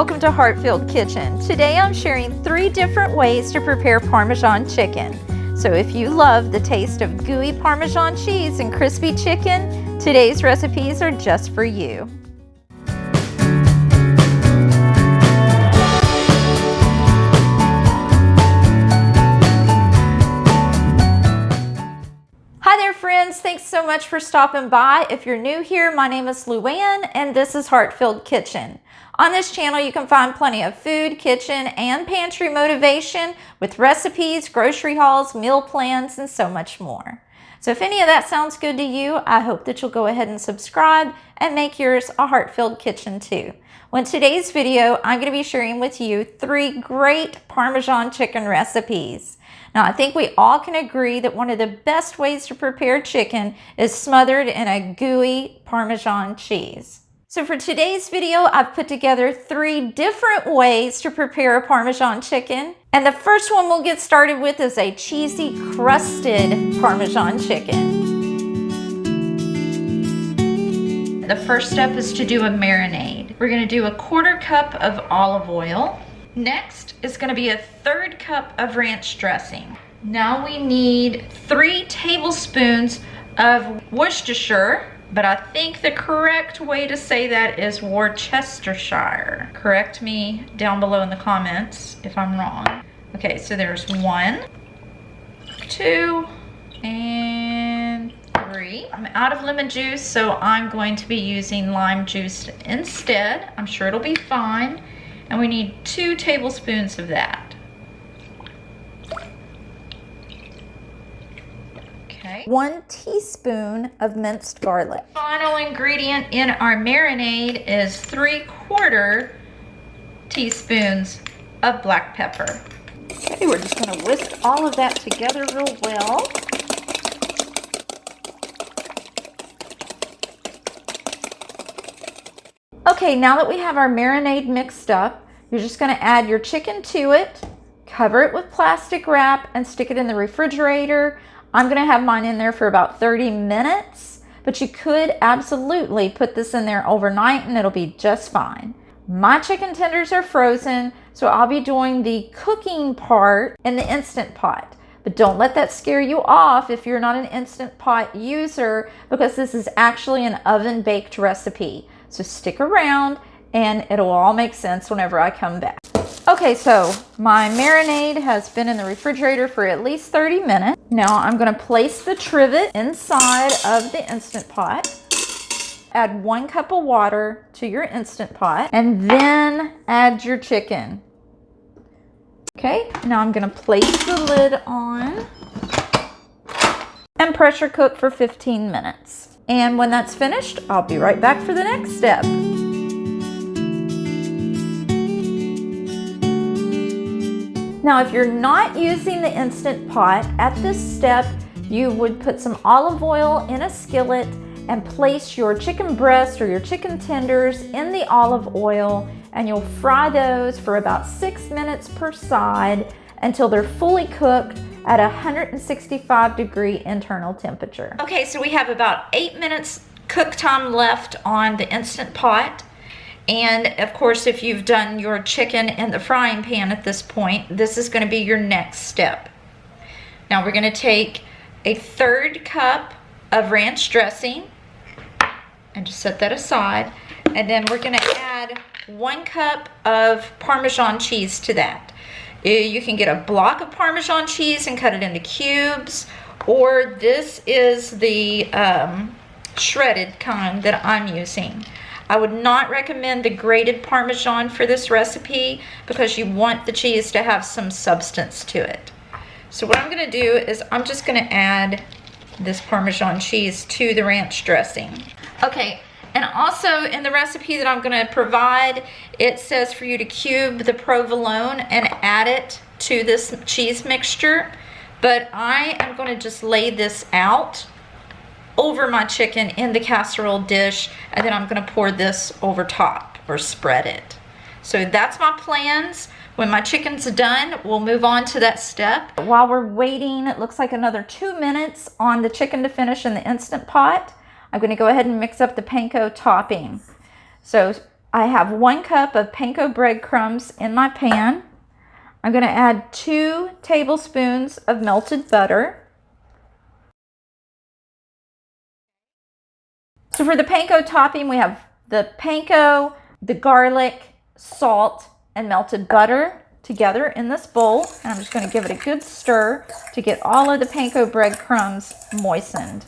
welcome to Heart-Filled Kitchen. Today I'm sharing 3 different ways to prepare Parmesan chicken. So if you love the taste of gooey Parmesan cheese and crispy chicken, today's recipes are just for you. Hi there friends, thanks so much for stopping by. If you're new here, my name is Luann and this is Heart-Filled Kitchen. On this channel you can find plenty of food, kitchen, and pantry motivation with recipes, grocery hauls, meal plans, and so much more. So if any of that sounds good to you, I hope that you'll go ahead and subscribe and make yours a Heart-Filled Kitchen too. Well, in today's video, I'm going to be sharing with you 3 great Parmesan chicken recipes. Now, I think we all can agree that one of the best ways to prepare chicken is smothered in a gooey Parmesan cheese. So for today's video, I've put together 3 different ways to prepare a Parmesan chicken. And the first one we'll get started with is a cheesy crusted Parmesan chicken. The first step is to do a marinade. We're going to do a 1/4 cup of olive oil. Next is going to be a 1/3 cup of ranch dressing. Now we need 3 tablespoons of Worcestershire, but I think the correct way to say that is Worcestershire. Correct me down below in the comments if I'm wrong. Okay, so there's 1, 2, and 3. I'm out of lemon juice, so I'm going to be using lime juice instead. I'm sure it'll be fine. And we need 2 tablespoons of that. Okay. 1 teaspoon of minced garlic. Final ingredient in our marinade is 3/4 teaspoons of black pepper. Okay, we're just going to whisk all of that together real well. Okay, now that we have our marinade mixed up, you're just going to add your chicken to it, cover it with plastic wrap, and stick it in the refrigerator. I'm going to have mine in there for about 30 minutes, but you could absolutely put this in there overnight and it'll be just fine. My chicken tenders are frozen, so I'll be doing the cooking part in the Instant Pot. But don't let that scare you off if you're not an Instant Pot user, because this is actually an oven-baked recipe. So stick around and it'll all make sense whenever I come back. Okay, so my marinade has been in the refrigerator for at least 30 minutes. Now I'm going to place the trivet inside of the Instant Pot. Add 1 cup of water to your Instant Pot and then add your chicken. Okay, now I'm going to place the lid on and pressure cook for 15 minutes. And when that's finished, I'll be right back for the next step. Now, if you're not using the Instant Pot, at this step, you would put some olive oil in a skillet and place your chicken breast or your chicken tenders in the olive oil, and you'll fry those for about 6 minutes per side until they're fully cooked at 165-degree internal temperature. Okay, so we have about 8 minutes cook time left on the Instant Pot. And of course, if you've done your chicken in the frying pan at this point, this is going to be your next step. Now we're going to take a 1/3 cup of ranch dressing and just set that aside. And then we're going to add 1 cup of Parmesan cheese to that. You can get a block of Parmesan cheese and cut it into cubes, or this is the shredded kind that I'm using. I would not recommend the grated Parmesan for this recipe because you want the cheese to have some substance to it. So what I'm going to do is I'm just going to add this Parmesan cheese to the ranch dressing. Okay, and also in the recipe that I'm going to provide, it says for you to cube the provolone and add it to this cheese mixture. But I am going to just lay this out over my chicken in the casserole dish, and then I'm going to pour this over top or spread it. So that's my plans. When my chicken's done, we'll move on to that step. While we're waiting, it looks like another 2 minutes on the chicken to finish in the Instant Pot. I'm going to go ahead and mix up the Panko topping. So I have 1 cup of panko breadcrumbs in my pan. I'm going to add 2 tablespoons of melted butter. So for the panko topping, we have the panko, the garlic, salt, and melted butter together in this bowl. And I'm just going to give it a good stir to get all of the panko breadcrumbs moistened.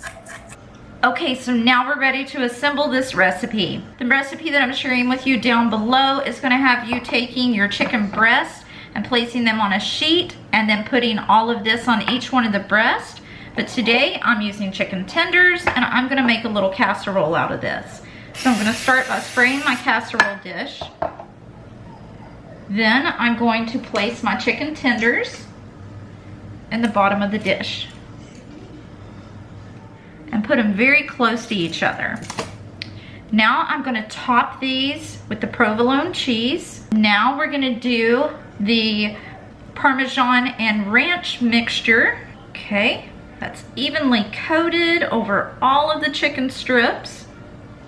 Okay, so now we're ready to assemble this recipe. The recipe that I'm sharing with you down below is going to have you taking your chicken breast and placing them on a sheet and then putting all of this on each one of the breasts. But today I'm using chicken tenders and I'm going to make a little casserole out of this. So I'm going to start by spraying my casserole dish. Then I'm going to place my chicken tenders in the bottom of the dish and put them very close to each other. Now I'm going to top these with the provolone cheese. Now we're going to do the Parmesan and ranch mixture. Okay, that's evenly coated over all of the chicken strips.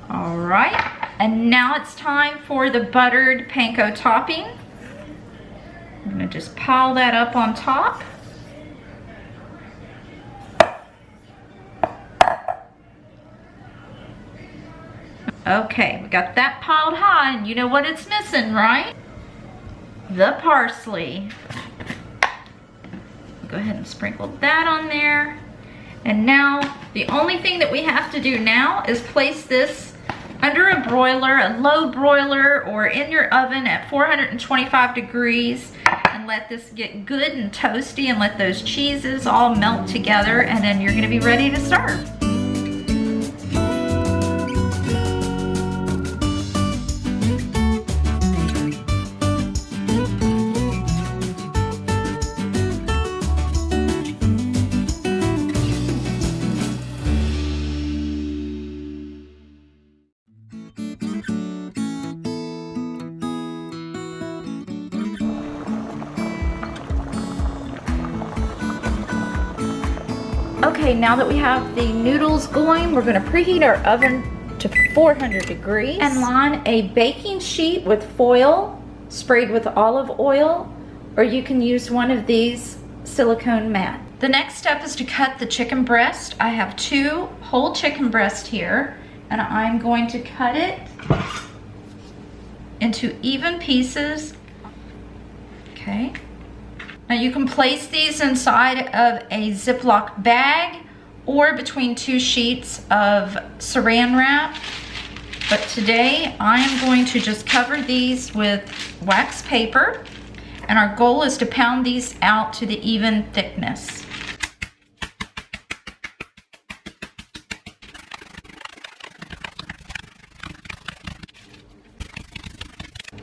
All right, and now it's time for the buttered panko topping. I'm going to just pile that up on top. Okay, we got that piled high, and you know what it's missing, right? The parsley. Go ahead and sprinkle that on there. And now, the only thing that we have to do now is place this under a broiler, a low broiler, or in your oven at 425 degrees, and let this get good and toasty and let those cheeses all melt together, and then you're gonna be ready to serve. Okay, now that we have the noodles going, we're going to preheat our oven to 400 degrees and line a baking sheet with foil sprayed with olive oil, or you can use one of these silicone mats. The next step is to cut the chicken breast. I have 2 whole chicken breasts here, and I'm going to cut it into even pieces. Okay. Now you can place these inside of a Ziploc bag or between 2 sheets of saran wrap. But today I am going to just cover these with wax paper, and our goal is to pound these out to the even thickness.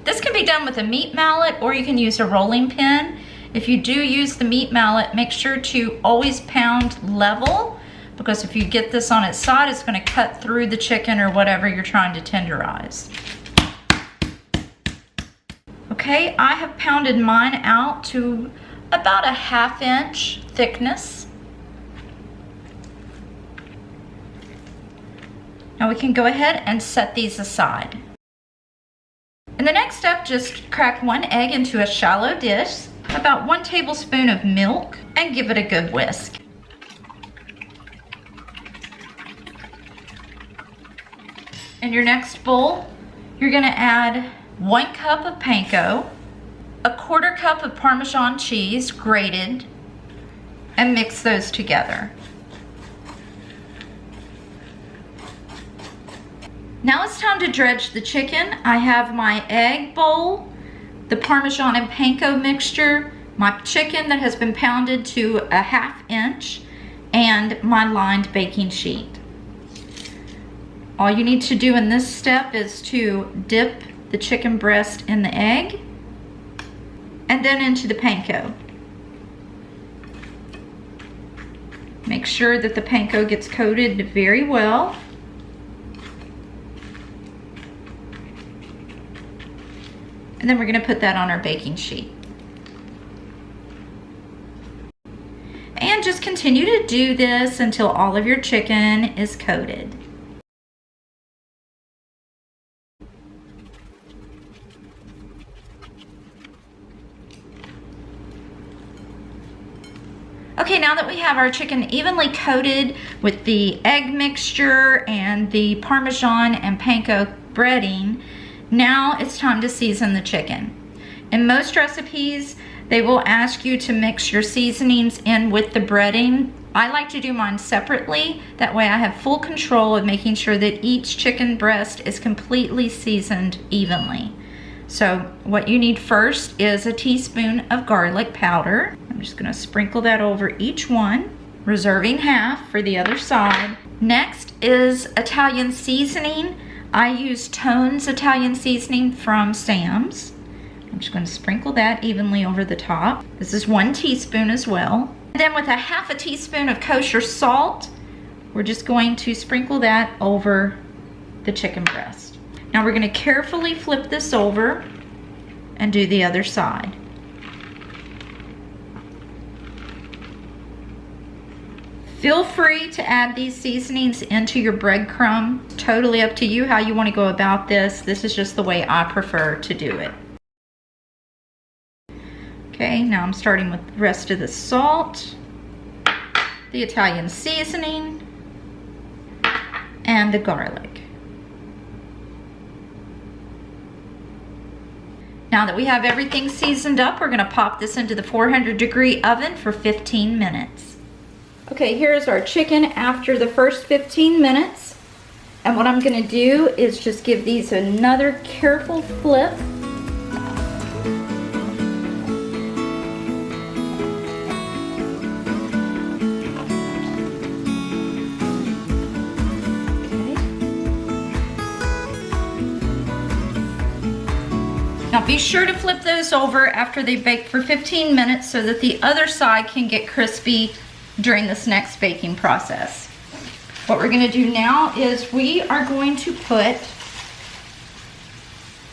This can be done with a meat mallet, or you can use a rolling pin. If you do use the meat mallet, make sure to always pound level, because if you get this on its side, it's going to cut through the chicken or whatever you're trying to tenderize. Okay, I have pounded mine out to about a 1/2 inch thickness. Now we can go ahead and set these aside. In the next step, just crack 1 egg into a shallow dish, about 1 tablespoon of milk, and give it a good whisk. In your next bowl, you're going to add 1 cup of panko, a 1/4 cup of Parmesan cheese grated, and mix those together. Now it's time to dredge the chicken. I have my egg bowl, the Parmesan and panko mixture, my chicken that has been pounded to a 1/2 inch, and my lined baking sheet. All you need to do in this step is to dip the chicken breast in the egg and then into the panko. Make sure that the panko gets coated very well. And then we're going to put that on our baking sheet. And just continue to do this until all of your chicken is coated. Okay, now that we have our chicken evenly coated with the egg mixture and the Parmesan and Panko breading, now it's time to season the chicken. In most recipes, they will ask you to mix your seasonings in with the breading. I like to do mine separately. That way I have full control of making sure that each chicken breast is completely seasoned evenly. So what you need first is a teaspoon of garlic powder. I'm just gonna sprinkle that over each one, reserving half for the other side. Next is Italian seasoning. I use Tone's Italian seasoning from Sam's. I'm just gonna sprinkle that evenly over the top. This is 1 teaspoon as well. And then with a half a teaspoon of kosher salt, we're just going to sprinkle that over the chicken breast. Now we're gonna carefully flip this over and do the other side. Feel free to add these seasonings into your breadcrumb. Totally up to you how you want to go about this. This is just the way I prefer to do it. Okay, now I'm starting with the rest of the salt, the Italian seasoning, and the garlic. Now that we have everything seasoned up, we're gonna pop this into the 400-degree oven for 15 minutes. Okay, here's our chicken after the first 15 minutes. And what I'm gonna do is just give these another careful flip. Now be sure to flip those over after they bake for 15 minutes so that the other side can get crispy during this next baking process. What we're gonna do now is we are going to put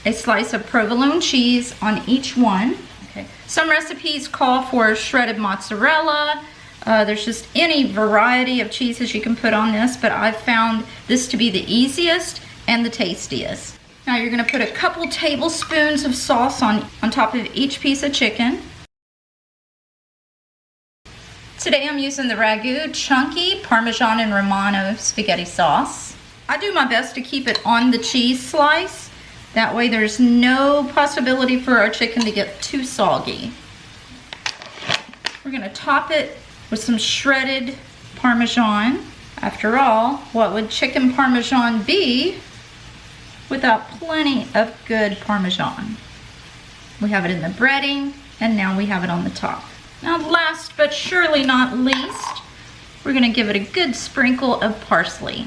a slice of provolone cheese on each one. Okay. Some recipes call for shredded mozzarella. There's just any variety of cheeses you can put on this, but I've found this to be the easiest and the tastiest. Now you're gonna put a couple tablespoons of sauce on top of each piece of chicken. Today I'm using the Ragu Chunky Parmesan and Romano spaghetti sauce. I do my best to keep it on the cheese slice. That way there's no possibility for our chicken to get too soggy. We're gonna top it with some shredded Parmesan. After all, what would chicken Parmesan be without plenty of good Parmesan? We have it in the breading, and now we have it on the top. Now last but surely not least, we're gonna give it a good sprinkle of parsley.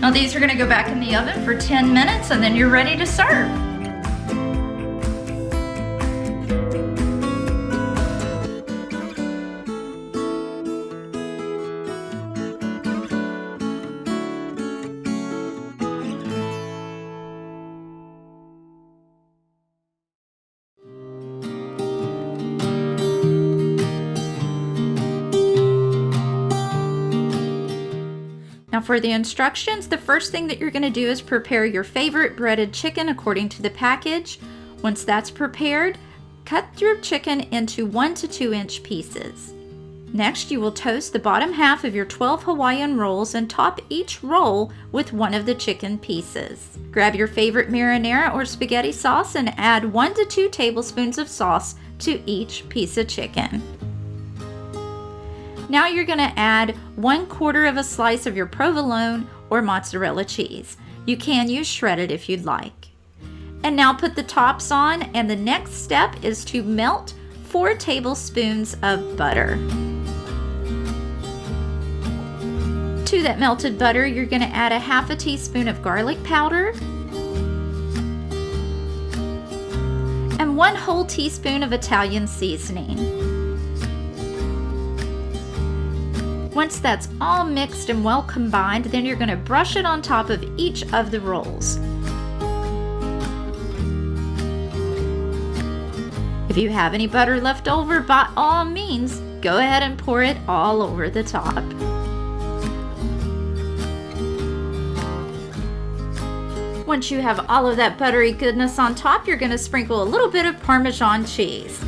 Now these are gonna go back in the oven for 10 minutes and then you're ready to serve. Now for the instructions, the first thing that you're going to do is prepare your favorite breaded chicken according to the package. Once that's prepared, cut your chicken into 1 to 2 inch pieces. Next, you will toast the bottom half of your 12 Hawaiian rolls and top each roll with one of the chicken pieces. Grab your favorite marinara or spaghetti sauce and add 1 to 2 tablespoons of sauce to each piece of chicken. Now you're going to add 1/4 of a slice of your provolone or mozzarella cheese. You can use shredded if you'd like. And now put the tops on, and the next step is to melt 4 tablespoons of butter. To that melted butter, you're going to add a half a teaspoon of garlic powder and 1 whole teaspoon of Italian seasoning. Once that's all mixed and well combined, then you're going to brush it on top of each of the rolls. If you have any butter left over, by all means, go ahead and pour it all over the top. Once you have all of that buttery goodness on top, you're going to sprinkle a little bit of Parmesan cheese.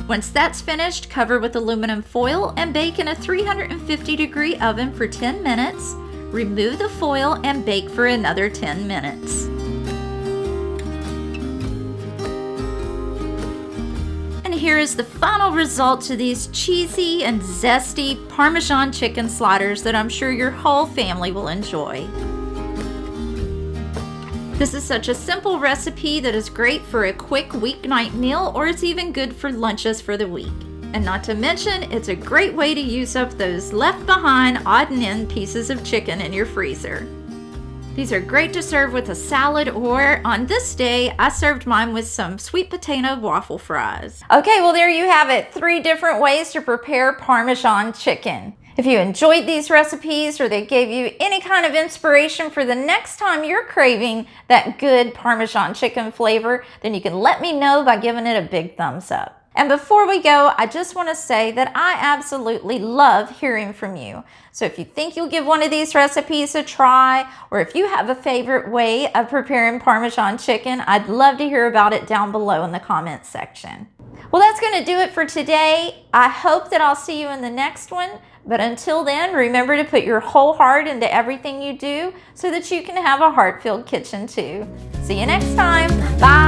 Once that's finished, cover with aluminum foil and bake in a 350-degree oven for 10 minutes. Remove the foil and bake for another 10 minutes. And here is the final result to these cheesy and zesty Parmesan chicken sliders that I'm sure your whole family will enjoy. This is such a simple recipe that is great for a quick weeknight meal, or it's even good for lunches for the week. And not to mention, it's a great way to use up those left behind odd and end pieces of chicken in your freezer. These are great to serve with a salad, or on this day, I served mine with some sweet potato waffle fries. Okay, well there you have it. 3 different ways to prepare Parmesan chicken. If you enjoyed these recipes or they gave you any kind of inspiration for the next time you're craving that good Parmesan chicken flavor, then you can let me know by giving it a big thumbs up. And before we go, I just want to say that I absolutely love hearing from you. So if you think you'll give one of these recipes a try, or if you have a favorite way of preparing Parmesan chicken, I'd love to hear about it down below in the comments section. Well, that's going to do it for today. I hope that I'll see you in the next one. But until then, remember to put your whole heart into everything you do so that you can have a heart-filled kitchen too. See you next time. Bye.